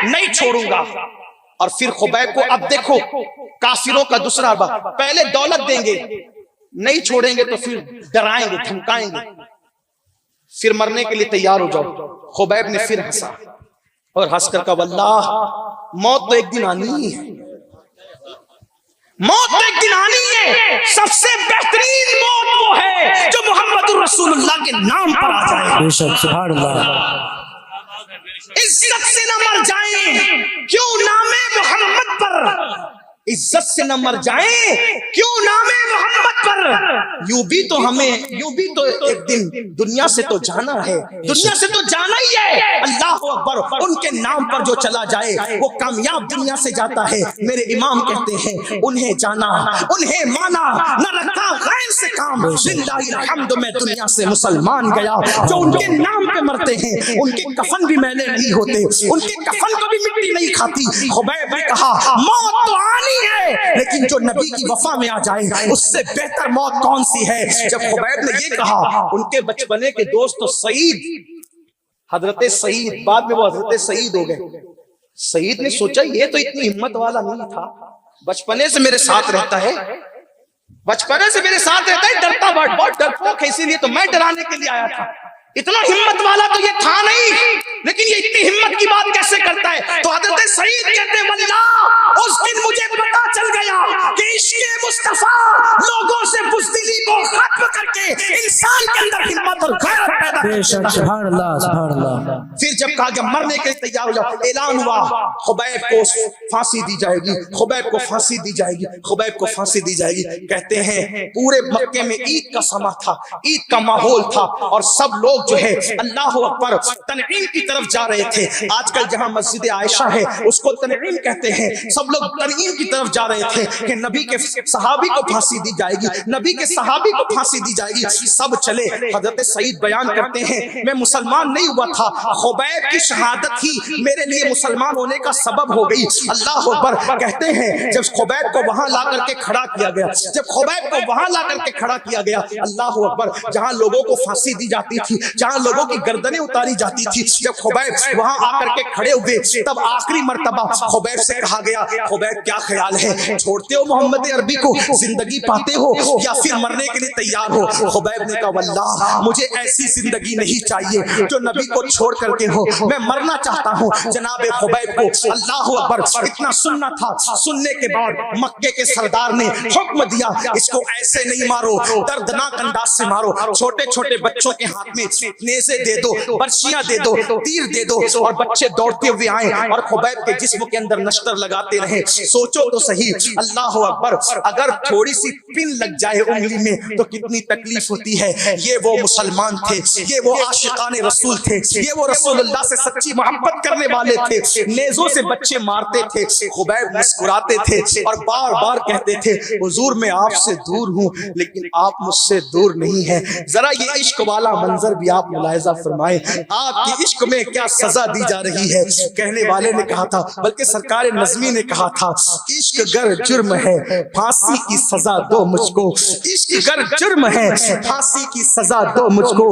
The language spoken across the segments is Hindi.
नहीं छोड़ूंगा। और फिर खुबैब को अब देखो काफिरों का दूसरा बात, पहले दौलत देंगे, नहीं छोड़ेंगे तो फिर डराएंगे धमकाएंगे, फिर मरने के लिए तैयार हो जाओ। खुबैब ने फिर हंसा और हंसकर कहा वल्लाह मौत तो एक दिन आनी ही है, मौत तो एक दिन आनी है। सबसे बेहतरीन मौत वो है जो मोहम्मद रसूलुल्लाह के नाम पर आ जाए। बेशक सुभान अल्लाह। इज्जत से न मर जाएं क्यों नामे मोहम्मद पर, इज्जत से न मर जाएं क्यों नामे मोहम्मद पर। यूं भी तो हमें, यूं भी तो एक दिन दुनिया से तो जाना है, दुनिया से तो जाना ही है। अल्लाह अकबर, उनके नाम पर जो चला जाए वो कामयाब दुनिया से जाता है। मेरे इमाम कहते हैं उन्हें जाना, उन्हें माना, न रखा गैर से काम। लिल्लाहिल हम्द, मैं दुनिया से मुसलमान गया। जो उनके नाम पे मरते हैं उनके कफन भी मैंने नहीं होते, उनके कफन को भी मिट्टी नहीं खाती। खुबैब ने कहा मौत तो आनी है, लेकिन जो नबी की वफा में आ जाए उससे बेहतर मौत कौन सी है। जब खुबैब ने ये कहा, उनके बचपने के दोस्त तो सईद, हजरत सईद, बाद में वो हजरत सईद हो गए। सईद ने सोचा ये तो इतनी हिम्मत वाला नहीं था, बचपने से मेरे साथ रहता है, बचपने से मेरे साथ रहता है, डरता बहुत डरपोक है, इसीलिए तो मैं डराने के लिए आया था। इतना हिम्मत वाला तो ये था नहीं, लेकिन ये इतनी हिम्मत की बात कैसे करता है। तो हजरत सईद कहते हैं वल्लाह उस दिन मुझे पता चल गया कि इश्क़े मुस्तफा लोगों से बुज़दिली को खत्म करके इंसान के अंदर हिम्मत और गैरत पैदा करता है। सुभान अल्लाह सुभान अल्लाह। फिर जब कहा कि मरने के लिए तैयार हो जाओ, ऐलान हुआ खुबैब को फांसी दी जाएगी, खुबैब को फांसी दी जाएगी, खुबैब को फांसी दी जाएगी। कहते हैं पूरे मक्के में ईद का समा था, ईद का माहौल था, और सब लोग जो है अल्लाह अकबर तनईम की तरफ जा रहे थे। आजकल जहां मस्जिद आयशा है उसको तनईम कहते हैं। सब लोग तनईम की तरफ जा रहे थे कि नबी के सहाबी को फांसी दी जाएगी, नबी के सहाबी को फांसी दी जाएगी। सब चले। हजरत सईद बयान करते हैं मैं मुसलमान नहीं हुआ था, खुबैब की शहादत ही मेरे लिए मुसलमान होने का सबब हो गई। अल्लाह अकबर। कहते हैं जब खुबैब को वहां ला करके खड़ा किया गया, जब खुबैब को वहां ला करके खड़ा किया गया, अल्लाह अकबर, जहां लोगों को फांसी दी जाती थी, जहां लोगों की गर्दनें उतारी जाती थी, जब खुबैब वहां आकर के खड़े हुए, तब आखिरी मर्तबा खुबैब से कहा गया खुबैब क्या ख्याल है, छोड़ते हो मोहम्मद अरबी को, जिंदगी पाते हो या फिर मरने के लिए तैयार हो। खुबैब ने कहा वल्लाह मुझे ऐसी जिंदगी नहीं चाहिए जो नबी को छोड़ करके हो, मैं मरना चाहता हूँ। जनाब खुबैब को अल्लाह अकबर इतना सुनना था। सुनने के बाद मक्के के सरदार ने हुक्म दिया इसको ऐसे नहीं मारो, दर्दनाक अंदाज से मारो, छोटे छोटे बच्चों के हाथ में नेज़े दे दो, बर्शियां दे दो, तीर दे दो, और बच्चे दौड़ते हुए आए और खुबैब के जिस्म के अंदर नश्तर लगाते रहे। सोचो तो सही, अल्लाह अकबर, अगर थोड़ी सी पिन लग जाए उंगली में तो कितनी तकलीफ होती है। ये वो मुसलमान थे, ये वो आशिकाने रसूल थे, ये वो रसूलुल्लाह से सच्ची मोहब्बत करने वाले थे। नेज़ों से बच्चे मारते थे, खुबैब मुस्कुराते थे और बार बार कहते थे हुजूर मैं आपसे दूर हूँ लेकिन आप मुझसे दूर नहीं है। जरा ये इश्क वाला मंजर भी आप मुलाहिजा फरमाएं, आपकी इश्क में क्या सजा दी जा रही है। कहने वाले ने कहा था, बल्कि सरकार नज़मी ने कहा था, इश्क गर जुर्म है फांसी की सजा दो मुझको, इश्क गर जुर्म है फांसी की सजा दो मुझको,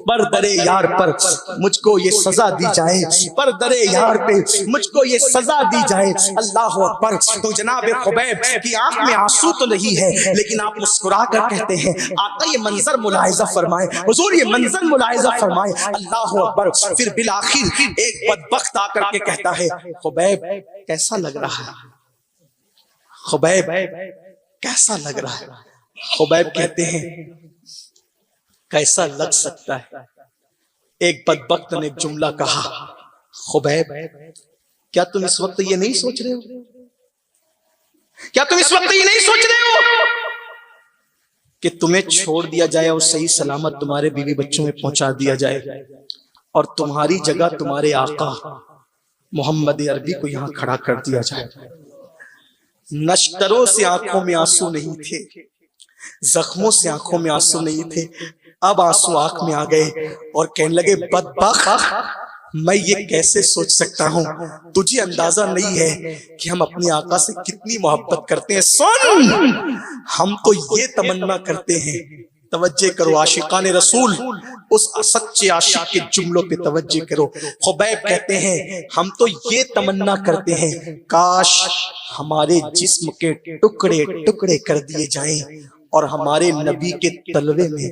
पर दरे यार पर मुझको ये सजा दी जाए, पर दरे यार पे मुझको ये सजा दी जाए। अल्लाह अकबर। तो जनाब खुबैब की आंख में आंसू तो नहीं है, लेकिन आप मुस्कुरा कर कहते हैं आका ये मंजर मुलाहिजा फरमाए, हुजूर ये मंजर मुलाहिजा फरमाए। अल्लाह अकबर। फिर बिल आखिर एक बदबख्त आकर के कहता है खुबैब कैसा लग रहा है, खुबैब कैसा लग रहा है। खुबैब कहते हैं कैसा लग सकता है। एक बदबख्त ने एक जुमला कहा, खुबैब क्या तुम इस वक्त ये नहीं सोच रहे हो, क्या तुम इस वक्त ये नहीं सोच रहे हो कि तुम्हें छोड़ दिया जाए और सही सलामत तुम्हारे बीवी बच्चों में पहुंचा दिया जाए और तुम्हारी जगह तुम्हारे आका मोहम्मद अरबी को यहां खड़ा कर दिया जाए। नश्तरों से आंखों में आंसू नहीं थे, जख्मों से आंखों में आंसू नहीं थे, अब आंसू आंख में आ गए और कहने लगे बदबख्त मैं ये कैसे सोच सकता हूँ, तुझे अंदाजा नहीं है कि हम अपने आका से कितनी मोहब्बत करते हैं। सुन, हम तो ये तमन्ना करते हैं तवज्जे करो आशिकान रसूल, उस सच्चे आशिक के जुमलों पे तवज्जे करो। खुबैब कहते हैं हम तो ये तमन्ना करते हैं काश हमारे जिस्म के टुकड़े टुकड़े कर दिए जाएं और हमारे नबी के तलवे में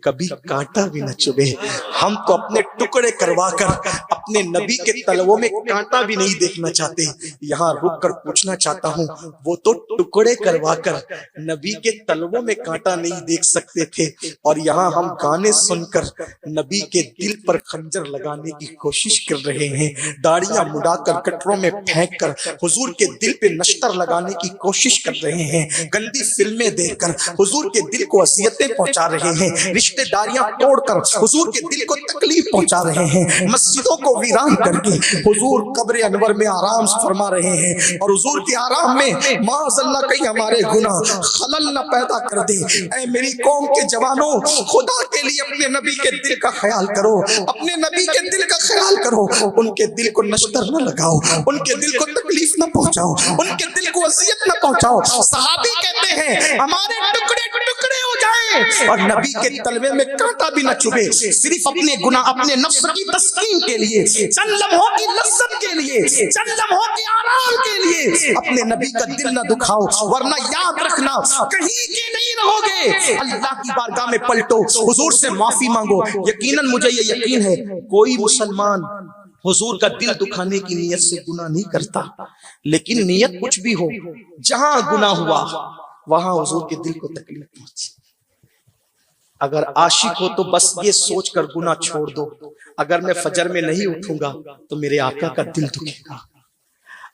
कभी कांटा भी न चुभे। हम तो अपने टुकड़े करवा कर अपने नबी के तलवों में कांटा भी नहीं देखना चाहते। यहाँ रुक कर पूछना चाहता हूँ, वो तो टुकड़े करवा कर नबी के तलवों में कांटा नहीं देख सकते थे, और यहाँ हम गाने सुनकर नबी के दिल पर खंजर लगाने की कोशिश कर रहे हैं। दाढ़ियां मुड़ाकर गटरों में फेंक कर हुजूर के दिल पे नश्तर लगाने की कोशिश कर रहे हैं। गंदी फिल्में देखकर हुजूर के दिल को अजियतें पहुंचा रहे हैं। रिश्तेदारियां तोड़कर हुजूर के दिल को तकलीफ पहुंचा रहे हैं। मस्जिदों को वीरान करके हुजूर कब्र अनवर में आराम फरमा रहे हैं, और हुजूर के आराम में माज़अल्लाह कहीं हमारे गुनाह खलल न पैदा कर दे। ऐ मेरी कौम के जवानों, खुदा के लिए अपने नबी के दिल का ख्याल करो, अपने नबी के दिल का ख्याल करो। उनके दिल को नश्तर न लगाओ, उनके दिल को तकलीफ न पहुंचाओ, उनके दिल को अजियत न पहुंचाओ। सहाबी कहते हैं हमारे टुकड़े टुकड़े हो जाएं और नबी के तलवे में कांटा भी न चुभे, सिर्फ अपने गुनाह, अपने नफ्स की तस्कीन के लिए, चंद लम्हों की लज्जत के लिए, चंद लम्हों के आराम के लिए अपने नबी का दिल न दुखाओ, वरना याद रखना कहीं के नहीं रहोगे। अल्लाह की बारगाह में पलटो, हुजूर से माफी मांगो। यकीनन मुझे ये यकीन है कोई मुसलमान हुजूर का दिल दुखाने की नीयत से गुनाह नहीं करता, लेकिन नीयत कुछ भी हो, जहां गुनाह हुआ वहां हुजूर के दिल को तकलीफ पहुंची। अगर आशिक हो तो बस ये सोच कर गुनाह छोड़ दो, अगर मैं फजर में नहीं उठूंगा तो मेरे आका का दिल दुखेगा,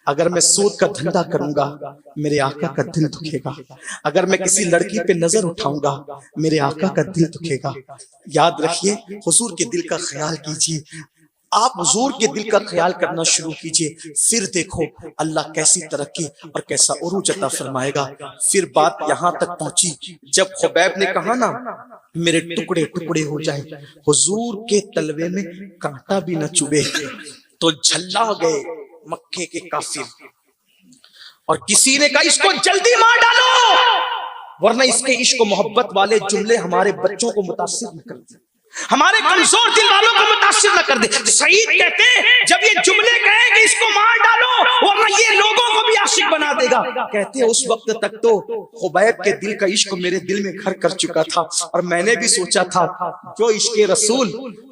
अगर मैं सूद का धंधा करूंगा मेरे आका का दिल दुखेगा, अगर मैं किसी लड़की पे नजर उठाऊंगा मेरे आका का दिल दुखेगा। याद रखिए, हुजूर के दिल का ख्याल कीजिए। आप हुजूर के दिल का ख्याल करना शुरू कीजिए, फिर देखो अल्लाह कैसी तरक्की और कैसा उरूज अता फरमाएगा। फिर बात यहाँ तक पहुंची जब खुबैब ने कहा ना मेरे टुकड़े टुकड़े हो जाए, हुजूर के तलवे में कांटा भी न चुभे, तो झल्ला गए मक्के के काफिर, और किसी ने कहा इसको जल्दी मार डालो, वरना इसके इश्क मोहब्बत वाले जुमले हमारे बच्चों को मुतासिर न कर दे, हमारे कमजोर दिल वालों को मुतासिर न कर दे। सईद कहते हैं जब ये जुमले कहे कि इसको मार डालो वरना ये लोगों को भी आशिक बना देगा, कहते हैं उस वक्त तक तो खुबैब के दिल का इश्क मेरे दिल में घर कर चुका था, और मैंने भी सोचा था जो इश्क रसूल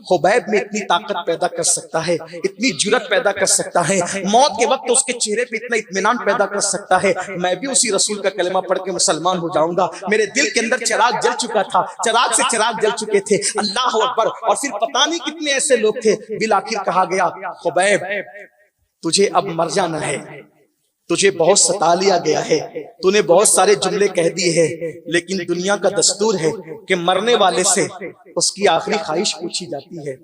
खुबैब में इतनी ताकत पैदा कर सकता है, इतनी जुर्रत पैदा कर सकता है, मौत के वक्त उसके चेहरे पे इतना इत्मीनान पैदा कर सकता है, मैं भी उसी रसूल का कलमा पढ़ के मुसलमान हो जाऊंगा। मेरे दिल के अंदर चिराग जल चुका था, चिराग से चिराग जल चुके थे। अल्लाह अकबर। और फिर पता नहीं कितने ऐसे लोग थे, बिल आखिर कहा गया खुबैब तुझे अब मर जाना है, तुझे बहुत सता लिया गया है, तूने बहुत सारे जुमले कह दिए हैं, लेकिन दुनिया का दस्तूर है कि मरने वाले से उसकी आखिरी ख्वाहिश पूछी जाती है,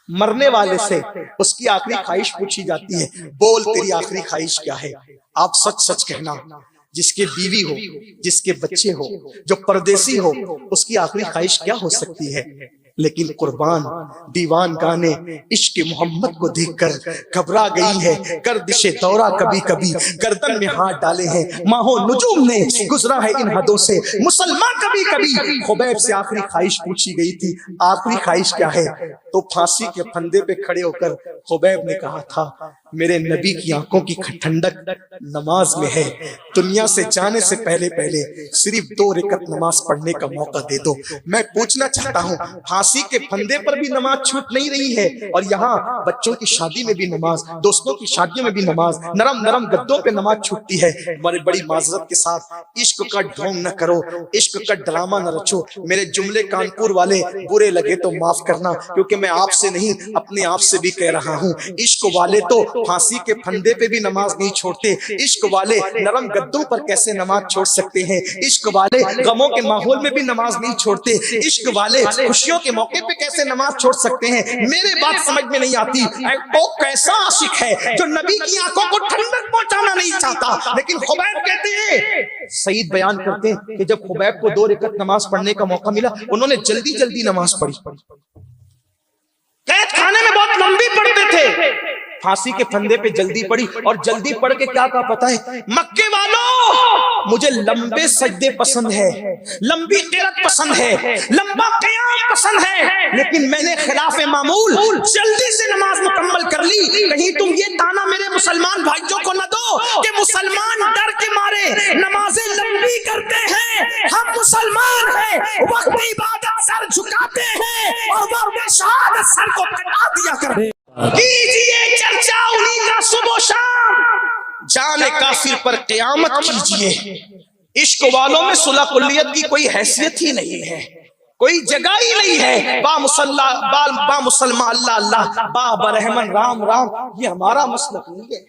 मरने वाले से उसकी आखिरी ख्वाहिश पूछी जाती है, बोल तेरी आखिरी ख्वाहिश क्या है। आप सच सच कहना, जिसके बीवी हो, जिसके बच्चे हो, जो परदेसी हो, उसकी आखिरी ख्वाहिश क्या हो सकती है। लेकिन कुर्बान दीवान गाने इश्क मोहम्मद को देखकर घबरा गई है गर्दिशे दौरा, कभी कभी गर्दन में हाथ डाले हैं माहो नुजूम ने, गुजरा है इन हदों से मुसलमान कभी कभी। खुबैब से आखिरी ख्वाहिश पूछी गई थी, आखिरी ख्वाहिश क्या है, तो फांसी के फंदे पे खड़े होकर खुबैब ने कहा था मेरे नबी की आंखों की ठंडक नमाज में है, दुनिया से जाने से पहले पहले सिर्फ 2 रकात नमाज पढ़ने का मौका दे दो। मैं पूछना चाहता हूँ, फांसी के फंदे पर भी नमाज छूट नहीं रही है, और यहाँ बच्चों की शादी में भी नमाज, दोस्तों की शादियों में भी नमाज, नरम नरम गद्दों पे नमाज छूटती है। बड़ी बड़ी माजरत के साथ इश्क का ढोंग न करो, इश्क का ड्रामा न रचो। मेरे जुमले कानपुर वाले बुरे लगे तो माफ करना, क्योंकि मैं आपसे नहीं अपने आप से भी कह रहा हूँ। इश्क वाले तो फांसी के फंदे पे भी नमाज नहीं छोड़ते, इश्क वाले नरम गद्दों पर कैसे नमाज छोड़ सकते हैं, इश्क वाले गमों के माहौल में भी नमाज नहीं छोड़ते, इश्क वाले खुशियों के मौके पे कैसे नमाज छोड़ सकते हैं। मेरे बात समझ में नहीं आती, वो कैसा आशिक है जो नबी की आंखों को ठंडक पहुंचाना नहीं चाहता। लेकिन खुबैब कहते हैं, सईद बयान करते हैं कि जब खुबैब को 2 रकात नमाज पढ़ने का मौका मिला, उन्होंने जल्दी जल्दी नमाज पढ़ी। कैद खाने में बहुत लंबी पढ़ते थे, फांसी के फंदे पे जल्दी पड़ी, और जल्दी पढ़ के क्या कहा पता है, मक्के वालों मुझे लंबे सजदे पसंद है, लंबी क़िरात पसंद है, लंबा क़याम पसंद है, लेकिन मैंने खिलाफ मामूल जल्दी से नमाज मुकम्मल कर ली। कहीं तुम ये ताना मेरे मुसलमान भाइयों को न दो कि मुसलमान डर के मारे नमाजें लंबी करते हैं। हम मुसलमान हैं, वक्त इबादत सर झुकाते हैं और वक्त शहादत सर को कटा दिया करते। कीजिए चर्चा उन्हीं का सुबह शाम, जाने काफिर पर क़यामत कीजिए। इश्क वालों में सुलह कुल्लियत की कोई हैसियत ही नहीं है, कोई जगह ही नहीं है। बा मुसलमान अल्लाह अल्लाह, बा बरहमन राम राम, ये हमारा मसलक नहीं है।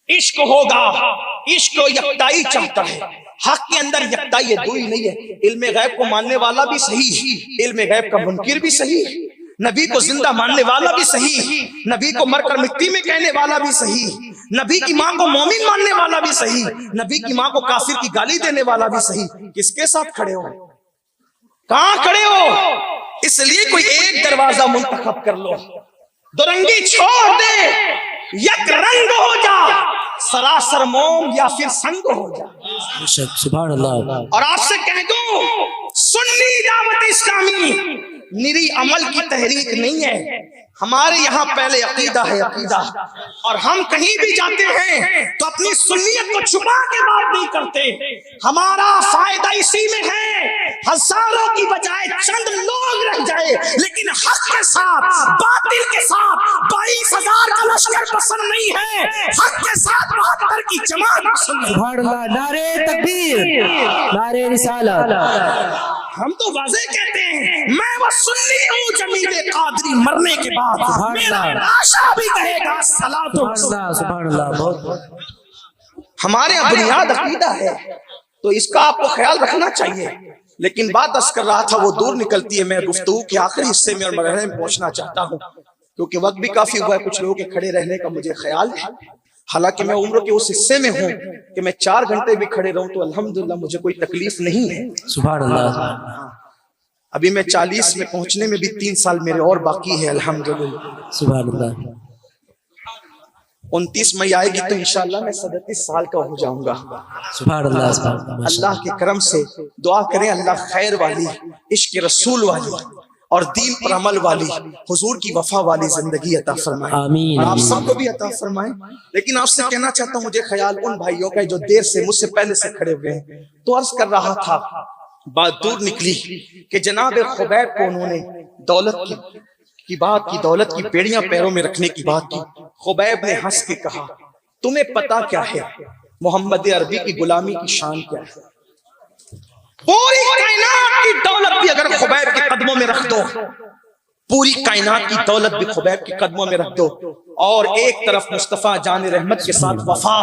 इश्क होगा, इश्क यकताई चाहता है, हक के अंदर यकताई है, दुई नहीं है। इल्मे गैब को मानने वाला भी सही, इल्मे गैब का मुनकिर भी सही, नबी को जिंदा मानने वाला भी सही, नबी को मरकर मिट्टी में कहने वाला भी सही, नबी की माँ को मोमिन मानने वाला भी सही, नबी की माँ को काफिर की गाली देने वाला भी सही। किसके साथ खड़े हो, कहां खड़े हो? इसलिए कोई एक दरवाजा मुंतखब कर लो, दुरंगी छोड़ दे, यक रंग हो जा, सरासर मोम या फिर संग हो जा। सुभान अल्लाह। और आपसे कह दूं, सुन्नी दावत इस्लामी निरी अमल की तहरीक नहीं है। हमारे यहाँ पहले अकीदा है, अकीदा। और हम कहीं भी जाते हैं तो अपनी सुन्नियत को छुपा के बात नहीं करते। हमारा फायदा इसी में है, हजारों की बजाय चंद लोग रह जाए, लेकिन हक के साथ बातिल के साथ 22,000 का लश्कर पसंद नहीं है, हक के साथ 72 की जमात पसंद है। सुभान अल्लाह। नारे तकबीर, नारे रिसालत। हम तो वाज़े कहते हैं, मैं वो सुन्नी हूँ जमीले कादरी मरने के बाद मेरा आशा भी कहेगा सलातो। सुभान अल्लाह। बहुत हमारे यहाँ बुनियाद अकीदा है, तो इसका आपको ख्याल रखना चाहिए। लेकिन बात अर्ज कर रहा था वो दूर निकलती है। मैं गुफ्तगू के आखिरी हिस्से में और मरहले में पहुंचना चाहता हूँ, क्योंकि वक्त भी काफी हुआ है। कुछ लोगों के खड़े रहने का मुझे ख्याल है, हालांकि मैं उम्र के उस हिस्से में हूँ कि मैं 4 घंटे भी खड़े रहूं तो अल्हम्दुलिल्लाह मुझे कोई तकलीफ नहीं है। सुभान अल्लाह। अभी मैं 40 में पहुंचने में भी 3 साल मेरे और बाकी है अल्हम्दुलिल्लाह। सुभान अल्लाह। 29 मई आएगी तो इंशाअल्लाह मैं 37 साल का हो जाऊंगा। सुभान अल्लाह। अल्लाह के करम से दुआ करें, अल्लाह खैर वाली, इश्क रसूल वाली और दीन पर अमल वाली, हुजूर की वफा वाली जिंदगी अता फरमाए। आमीन। आप सबको भी अता फरमाए। लेकिन आपसे कहना चाहता हूँ, मुझे ख्याल उन भाइयों का जो देर से मुझसे पहले से खड़े हुए हैं, तो अर्ज कर रहा था, बात दूर निकली कि जनाब खुबैब को उन्होंने दौलत की बात की, दौलत की बेड़ियां पैरों में रखने की बात की। खुबैब ने हंस के कहा, तुम्हें पता क्या है मोहम्मद अरबी की गुलामी की शान क्या है? पूरी कायनात की दौलत भी अगर खुबैब के कदमों में रख दो, पूरी कायनात की दौलत भी खुबैब के कदमों में रख दो, और एक तरफ मुस्तफा जान रहमत के साथ वफा,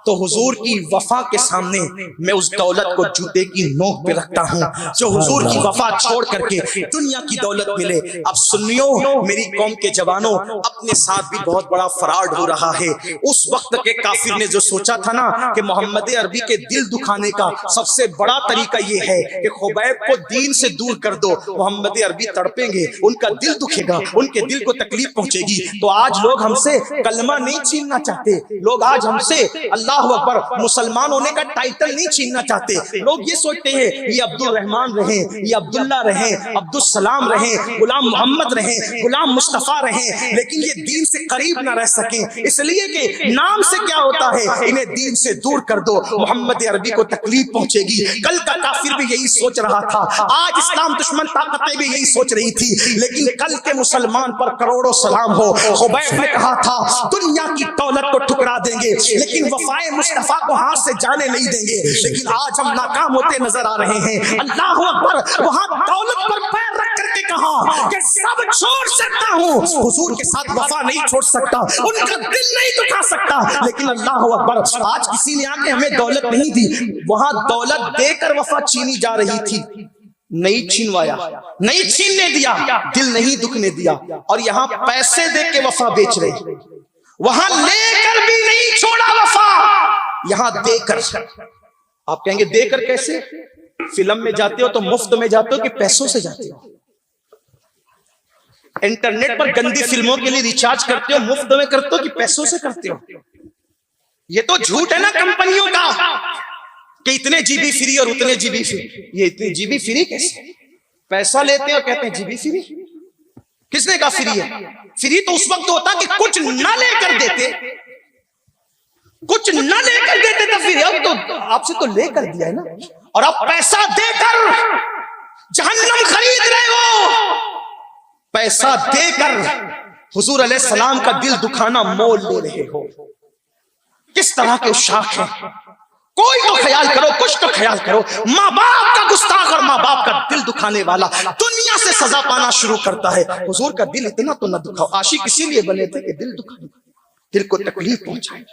तो हुजूर की वफा के सामने मैं उस दौलत को जूते की नोक पे रखता हूँ जो हुजूर की वफा छोड़ करके दुनिया की दौलत मिले। अब सुन्नियों, मेरी कौम के जवानों, अपने साथ भी बहुत बड़ा फराड हो रहा है। उस वक्त के काफिर ने जो सोचा था ना कि मोहम्मद अरबी के दिल दुखाने का सबसे बड़ा तरीका ये है कि खुबैब को दीन से दूर कर दो, मोहम्मद अरबी तड़पेंगे, उनका दिल दुखेगा, उनके दिल को तकलीफ पहुंचेगी। तो आज लोग हमसे कलमा नहीं छीनना चाहते, लोग आज हमसे अल्लाह अकबर मुसलमान होने का टाइटल नहीं छीनना चाहते। लोग ये सोचते हैं ये अब्दुल रहमान रहे, ये अब्दुल्ला रहे, अब्दुल सलाम रहे, गुलाम मोहम्मद रहे, गुलाम मुस्तफा रहे, लेकिन ये दीन से करीब ना रह सके, इसलिए कि नाम से क्या होता है, इन्हें दीन से दूर कर दो, मोहम्मद अरबी को तकलीफ पहुंचेगी। कल का काफिर भी यही सोच रहा था, आज इस्लाम दुश्मन ताकतें भी यही सोच रही थी, लेकिन कल के मुसलमान पर करोड़ों सलाम हो। खुबैब ने कहा था दुनिया की दौलत को ठुकरा देंगे लेकिन वफाए मुस्तफा को हाथ से जाने नहीं देंगे, लेकिन आज हम नाकाम होते नजर आ रहे हैं। अल्लाह अकबर। वहां दौलत पर पैर रख करके कहा कि सब छोड़ सकता हूं, हुजूर के साथ वफा नहीं छोड़ सकता, उनका दिल नहीं दुखा सकता, लेकिन अल्लाह अकबर, आज किसी ने आके हमें दौलत नहीं दी, वहां दौलत देकर वफा छीनी जा रही थी, नहीं छीनवाया, नहीं छीनने दिया, दिल नहीं दुखने दिया, और यहाँ पैसे दे के वफा बेच रहे, वहां लेकर भी नहीं छोड़ा वफा, यहां देकर। आप कहेंगे देकर कैसे? फिल्म में जाते हो तो मुफ्त में जाते हो कि पैसों से जाते हो? इंटरनेट पर गंदी फिल्मों के लिए रिचार्ज करते हो, मुफ्त में करते हो कि पैसों से करते हो? ये तो झूठ है ना कंपनियों का। कि इतने जीबी फ्री और उतने जीबी फ्री। ये इतने जीबी फ्री कैसे? पैसा लेते हैं और कहते हैं जीबी फ्री। किसने कहा फ्री है? फ्री तो उस वक्त होता कि कुछ ना लेकर देते, कुछ ना लेकर देते तो फिर। अब तो आपसे तो लेकर दिया है ना, और अब पैसा देकर जहन्नम खरीद रहे हो। पैसा देकर हुजूर अलैहिस्सलाम का दिल दुखाना मोल ले रहे हो। किस तरह के शाख हैं? कोई तो ख्याल करो, कुछ तो ख्याल करो। माँ बाप का गुस्ताख और माँ बाप का दिल दुखाने वाला दुनिया से सजा पाना शुरू करता है। हुजूर का दिल इतना तो न दुखाओ। आशिक इसीलिए बने थे कि दिल दुखाए, दिल को तकलीफ पहुंचाए।